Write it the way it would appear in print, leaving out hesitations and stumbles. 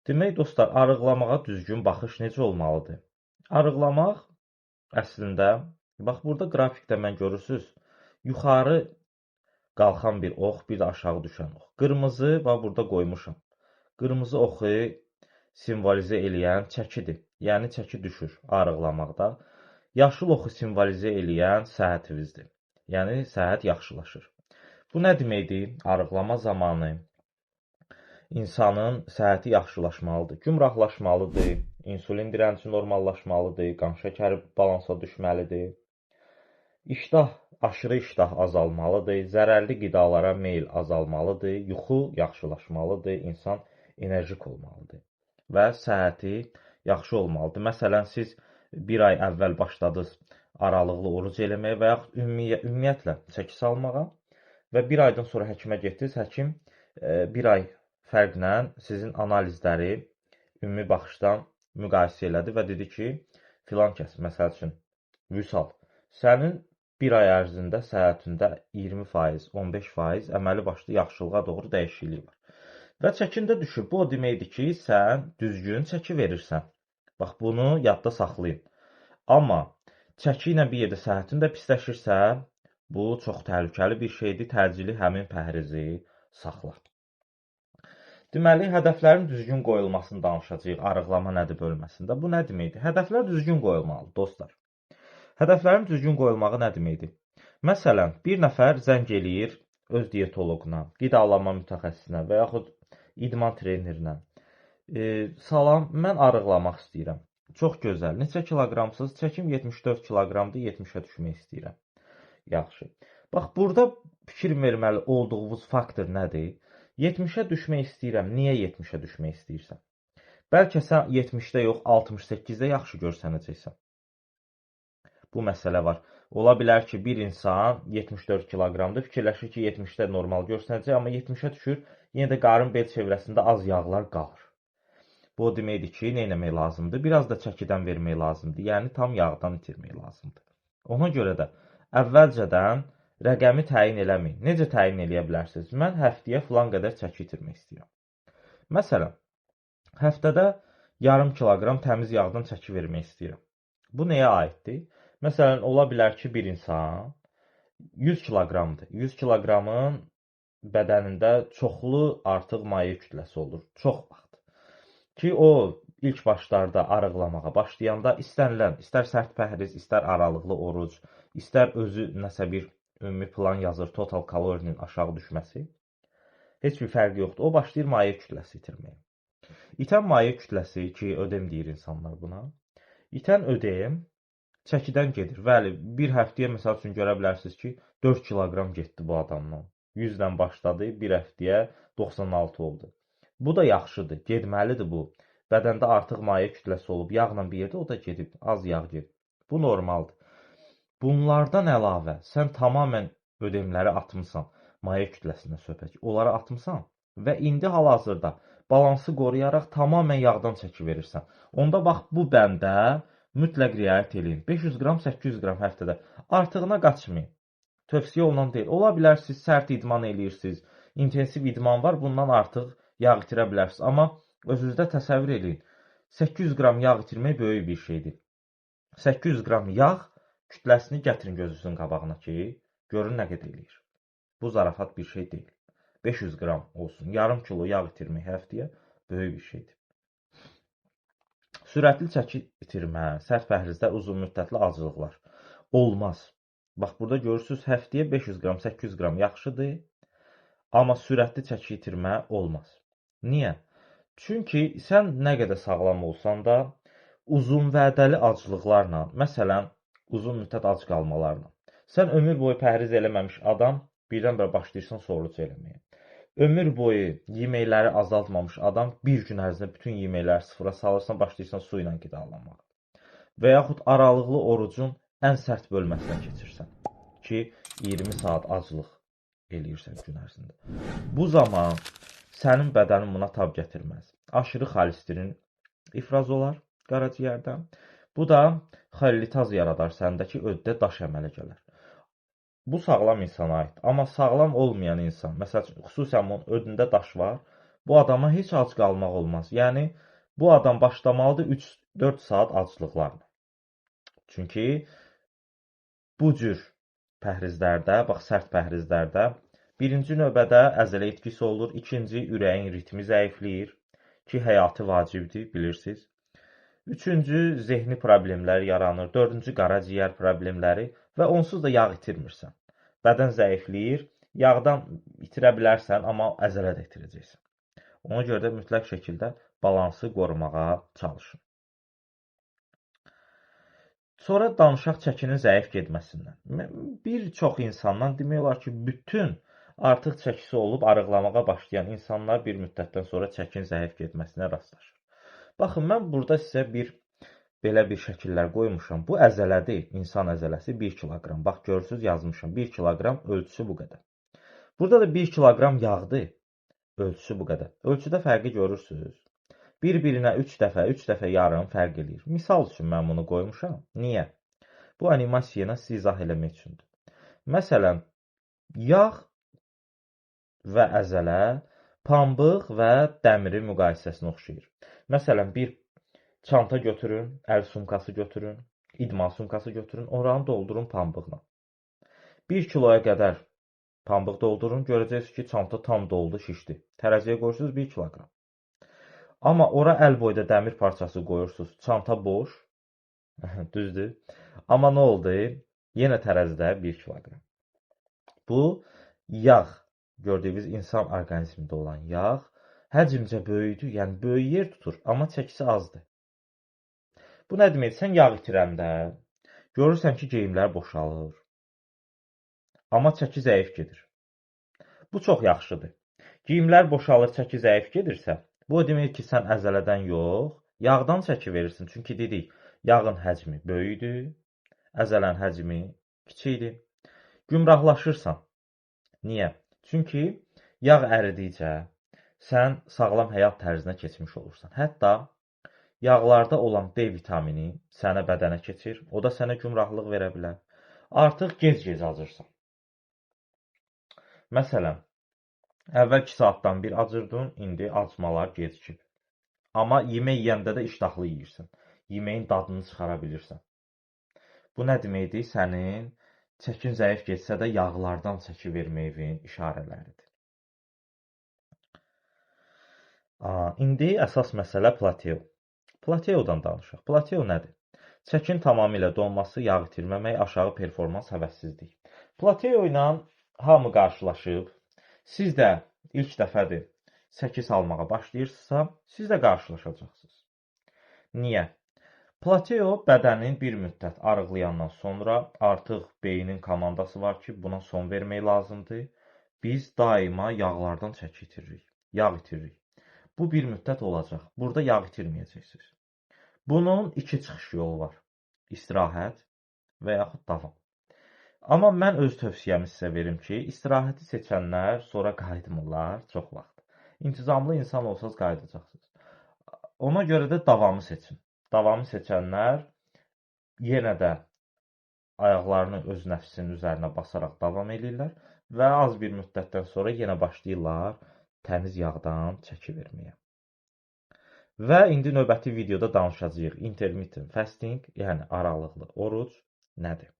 Demək dostlar, arıqlamağa düzgün baxış necə olmalıdır? Arıqlamaq əslində, bax burada qrafikdə mən görürsüz, yuxarı qalxan bir ox, bir də aşağı düşən ox. Qırmızı, bax burada qoymuşam. Qırmızı oxu simvolizə eləyən çəkidir. Yəni çəki düşür arıqlamaqda. Yaşıl oxu simvolizə eləyən səhhətinizdir. Yəni səhhət yaxşılaşır. Bu nə deməkdir? Arıqlama zamanı insanın səhhəti yaxşılaşmalıdır, gümrahlaşmalıdır, insulin dirənci normallaşmalıdır, qan şəkəri balansa düşməlidir, aşırı iştah azalmalıdır, zərərli qidalara meyl azalmalıdır, yuxu yaxşılaşmalıdır, insan enerjik olmalıdır və səhhəti yaxşı olmalıdır. Məsələn, siz bir ay əvvəl başladınız aralıqlı oruc eləməyə və yaxud ümumiyyətlə çəki salmağa və bir aydan sonra həkimə getdiniz, həkim bir ay fərqlə sizin analizləri ümumi baxışdan müqayisə elədi və dedi ki, filan kəs, məsəl üçün, Vüsal, sənin bir ay ərzində səhhətində 20%, 15% əməli başlı yaxşılığa doğru dəyişiklik var. Və çəkində düşür. Bu o deməkdir ki, sən düzgün çəki verirsən. Bax, bunu yadda saxlayın. Amma çəki ilə bir yerdə səhhətin də pisləşirsə, bu çox təhlükəli bir şeydir. Təcili həmin pəhrizi saxla. Deməli, hədəflərin düzgün qoyulmasını danışacağıq arıqlama nədir bölməsində. Bu nə deməkdir? Hədəflər düzgün qoyulmalıdır, dostlar. Hədəflərin düzgün qoyulmağı nə deməkdir? Məsələn, bir nəfər zəng eləyir öz diyetoloquna, qidalanma mütəxəssisinə və yaxud idman trenerinə. Salam, mən arıqlamaq istəyirəm. Çox gözəl. Neçə kiloqramsınız? Çəkim 74 kiloqramdır, 70-ə düşmək istəyirəm. Yaxşı. Bax, burada fikir verməli olduğunuz faktor nədir? 70-ə düşmək istəyirəm. Niyə 70-ə düşmək istəyirsən? Bəlkə sən 70-də yox, 68-də yaxşı görsənəcəksən. Bu məsələ var. Ola bilər ki, bir insan 74 kiloqramda fikirləşir ki, 70-də normal görsənəcək, amma 70-ə düşür, yenə də qarın bel çevrəsində az yağlar qalır. Bu o deməkdir ki, nə etmək lazımdır? Biraz da çəkidən vermək lazımdır. Yəni, tam yağdan itirmək lazımdır. Ona görə də əvvəlcədən rəqəmi təyin eləməyin. Necə təyin eləyə bilərsiniz? Mən həftəyə filan qədər çəki itirmək istəyirəm. Məsələn, həftədə yarım kiloqram təmiz yağdan çəki vermək istəyirəm. Bu nəyə aiddir? Məsələn, ola bilər ki, bir insan 100 kiloqramdır. 100 kiloqramın bədənində çoxlu artıq maye kütləsi olur. Çox vaxt. Ki, o ilk başlarda arıqlamağa başlayanda istənilən, istər sərt pəhriz, istər aralıqlı oruc, istər özü nəsə bir ümumi plan yazır, total kalorinin aşağı düşməsi. Heç bir fərqi yoxdur. O başlayır maye kütləsi itirməyə. İtən maye kütləsi ki, ödem deyir insanlar buna. İtən ödem çəkidən gedir. Bəli, bir həftəyə məsəl üçün görə bilərsiniz ki, 4 kiloqram getdi bu adamdan. 100-dən başladı, bir həftəyə 96 oldu. Bu da yaxşıdır, getməlidir bu. Bədəndə artıq maye kütləsi olub, yağla bir yerdə o da gedib, az yağ gedib. Bu normaldır. Bunlardan əlavə, sən tamamən ödemləri atmısan, maye kütləsində söhbət. Onları atmısan və indi hal-hazırda balansı qoruyaraq tamamən yağdan çəki verirsən. Onda bax, bu bəndə mütləq riayət edin. 500 qram, 800 qram həftədə. Artığına qaçmayın. Tövsiyə olunan deyil. Ola bilər, siz sərt idman eləyirsiniz, intensiv idman var, bundan artıq yağ itirə bilərsiniz. Amma özünüzdə təsəvvür edin, 800 qram yağ itirmək böyük bir şeydir. 800 qram yağ kütləsini gətirin gözünüzün qabağına ki, görün nə qədər eləyir. Bu zarafat bir şey deyil. 500 qram olsun, yarım kilo yağ itirmək həftəyə böyük bir şeydir. Sürətli çəki itirmə, sərt pəhrizdə uzun müddətli acılıqlar olmaz. Bax, burada görürsünüz, həftəyə 500 qram, 800 qram yaxşıdır, amma sürətli çəki itirmə olmaz. Niyə? Çünki sən nə qədər sağlam olsan da, uzun vədəli acılıqlarla, məsələn, uzun müddət ac qalmalarla. Sən ömür boyu pəhriz eləməmiş adam birdən-birə başlayırsan oruc eləməyə. Ömür boyu yeməkləri azaltmamış adam bir gün ərzində bütün yeməkləri sıfıra salırsan, başlayırsan su ilə qidalanmağa. Və yaxud aralıqlı orucun ən sərt bölməsinə keçirsən ki, 20 saat aclıq eləyirsən gün ərzində. Bu zaman sənin bədənin buna tab gətirməz. Aşırı xolesterin ifraz olar qaraciyərdən. Bu da xolelitaz yaradar səndəki öddə daş əmələ gələr. Bu sağlam insana aid. Amma sağlam olmayan insan, məsələn, xüsusən onun ödündə daş var, Bu adama heç ac qalmaq olmaz. Yəni, bu adam başlamalıdır 3-4 saat aclıqlarla. Çünki bu cür pəhrizlərdə, bax, sərt pəhrizlərdə birinci növbədə əzələ etkisi olur, ikinci ürəyin ritmi zəifləyir ki, həyati vacibdir, bilirsiniz. Üçüncü, zehni problemlər yaranır. Dördüncü, qaraciyər problemləri və onsuz da yağ itirmirsən. Bədən zəifləyir, yağdan itirə bilərsən, amma əzələ də itirəcəksən. Ona görə də mütləq şəkildə balansı qorumağa çalışın. Sonra danışaq çəkinin zəif getməsindən. Bir çox insandan demək olar ki, bütün artıq çəkisi olub arıqlamağa başlayan insanlar bir müddətdən sonra çəkin zəif getməsinə rastlaşır. Baxın, mən burada sizə belə bir şəkillər qoymuşam. Bu əzələdir, insan əzələsi 1 kiloqram. Bax, görürsünüz, yazmışam. 1 kiloqram ölçüsü bu qədər. Burada da 1 kiloqram yağdır, ölçüsü bu qədər. Ölçüdə fərqi görürsünüz. Bir-birinə 3 dəfə yarım fərq eləyir. Misal üçün mən bunu qoymuşam. Niyə? Bu animasiya ilə sizə izah eləmək üçündür. Məsələn, yağ və əzələ pambıq və dəmirin müqayisəsinə oxşayır. Məsələn, bir çanta götürün, əl sumkası götürün, idman sumkası götürün, oranı doldurun pambıqla. 1 kiloya qədər pambıq doldurun, görəcəksiniz ki, çanta tam doldu, şişdi. Tərəziyə qoyursunuz 1 kiloqram. Amma ora əl boyda dəmir parçası qoyursunuz, çanta boş, düzdür. Amma nə oldu? Yenə tərəzidə 1 kiloqram. Bu, yağ, gördüyünüz insan orqanizmində olan yağ, həcmcə böyükdür, yəni böyük yer tutur, amma çəkisi azdır. Bu nə deməkdir? Sən yağ itirəndə görürsən ki, geyimlər boşalır, amma çəki zəif gedir. Bu çox yaxşıdır. Geyimlər boşalır, çəki zəif gedirsə, bu o deməkdir ki, sən əzələdən yox, yağdan çəki verirsin. Çünki dedik, yağın həcmi böyükdür, əzələnin həcmi kiçikdir. Gümrahlaşırsan. Niyə? Çünki yağ əridikcə sən sağlam həyat tərzinə keçmiş olursan. Hətta yağlarda olan D vitamini sənə bədənə keçir, o da sənə gümrahlıq verə bilər. Artıq gec-gec acırsan. Məsələn, əvvəl 2 saatdan bir acırdın, indi acmalar gecikib. Amma yemək yeyəndə də iştahlı yeyirsən. Yeməyin dadını çıxara bilirsən. Bu nə deməkdir? Sənin çəkin zəif getsə də yağlardan çəki verməyin işarələridir. İndi əsas məsələ plateo. Plateodan danışaq. Plateo nədir? Çəkin tamamilə donması, yağ itirməmək, aşağı performans, həvəssizlik. Plateo ilə hamı qarşılaşıb. Siz də ilk dəfədir çəki salmağa başlayırsınızsa, siz də qarşılaşacaqsınız. Niyə? Plateo bədənin bir müddət arıqlayandan sonra artıq beynin komandası var ki, buna son vermək lazımdır. Biz daima yağlardan çəki itiririk, yağ itiririk. Bu bir müddət olacaq. Burada yağ itirməyəcəksiniz. Bunun iki çıxış yolu var. İstirahət və yaxud davam. Amma mən öz tövsiyəmi sizə verim ki, istirahəti seçənlər sonra qayıtmırlar çox vaxt. İntizamlı insan olsanız qayıdacaqsınız. Ona görə də davamı seçin. Davamı seçənlər yenə də ayaqlarını öz nəfsinin üzərinə basaraq davam edirlər və az bir müddətdən sonra yenə başlayırlar təmiz yağdan çəki verməyə. Və indi növbəti videoda danışacağıq intermittent fasting, yəni aralıqlı oruc nədir?